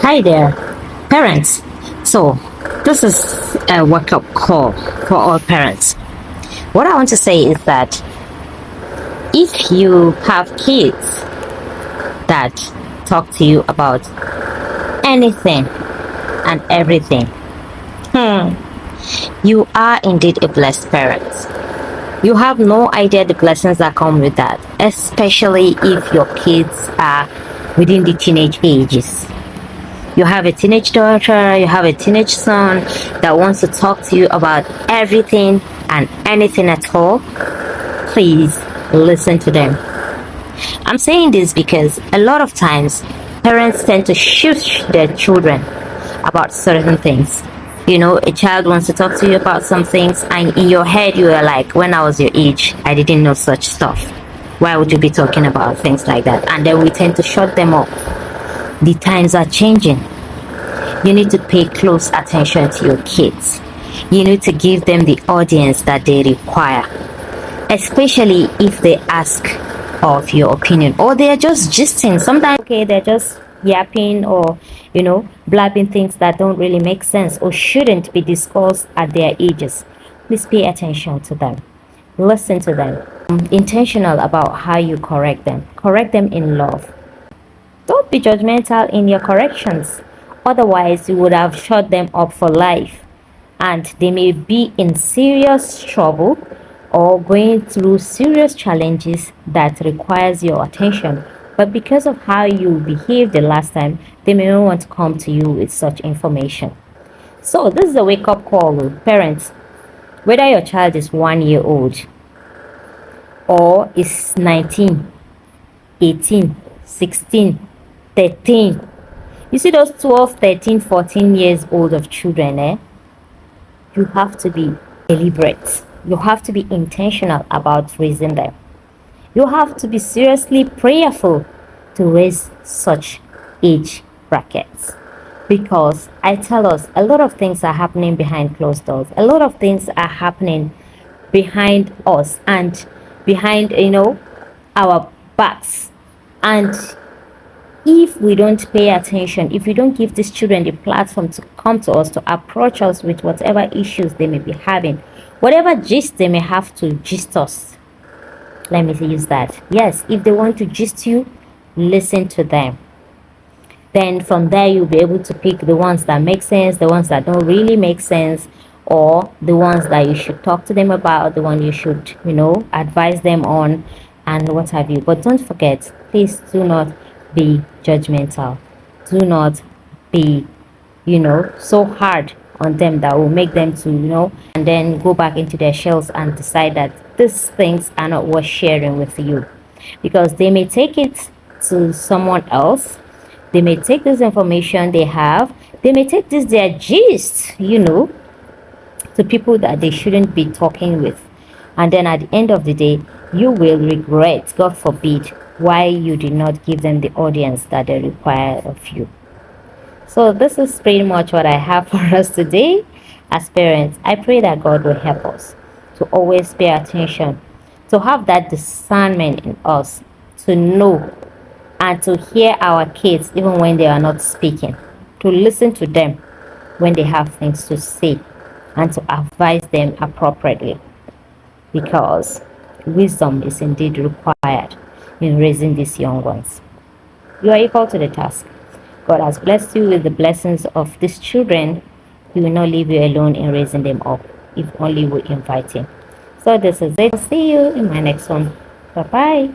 Hi there, parents. So, this is a wake up call for all parents. What I want to say is that if you have kids that talk to you about anything and everything, you are indeed a blessed parent. You have no idea the blessings that come with that, especially if your kids are within the teenage ages. You have a teenage daughter, you have a teenage son that wants to talk to you about everything and anything at all. Please listen to them. I'm saying this because a lot of times parents tend to shush their children about certain things. You know, a child wants to talk to you about some things, and in your head, you are like, when I was your age, I didn't know such stuff. Why would you be talking about things like that? And then we tend to shut them up. The times are changing. You need to pay close attention to your kids. You need to give them the audience that they require, especially if they ask of your opinion or they're just gisting. Sometimes, okay, they're just yapping or, blabbing things that don't really make sense or shouldn't be discussed at their ages. Please pay attention to them. Listen to them. Intentional about how you correct them. Correct them in love. Don't be judgmental in your corrections. Otherwise, you would have shut them up for life and they may be in serious trouble or going through serious challenges that requires your attention. But because of how you behaved the last time, they may not want to come to you with such information. So this is a wake-up call, parents. Whether your child is 1 year old or is 19, 18, 16, 13. You see those 12, 13, 14 years old of children, you have to be deliberate. You have to be intentional about raising them. You have to be seriously prayerful to raise such age brackets. Because I tell us, a lot of things are happening behind closed doors. A lot of things are happening behind us and behind, our backs. And if we don't pay attention, if we don't give these children the platform to come to us, to approach us with whatever issues they may be having, whatever gist they may have to gist us, let me use that. Yes, if they want to gist you, listen to them. Then from there, you'll be able to pick the ones that make sense, the ones that don't really make sense, or the ones that you should talk to them about, the one you should, advise them on, and what have you. But don't forget, please do not be judgmental. Do not be, so hard on them that will make them to, and then go back into their shells and decide that these things are not worth sharing with you. Because they may take it to someone else. They may take this information they have. They may take this their gist, to people that they shouldn't be talking with. And then at the end of the day, you will regret, God forbid, why you did not give them the audience that they require of you. So this is pretty much what I have for us today. As parents, I pray that God will help us to always pay attention, to have that discernment in us, to know and to hear our kids even when they are not speaking, to listen to them when they have things to say, and to advise them appropriately, because wisdom is indeed required in raising these young ones. You are equal to the task. God has blessed you with the blessings of these children. He will not leave you alone in raising them up, if only we invite him. So this is it. See you in my next one. Bye bye.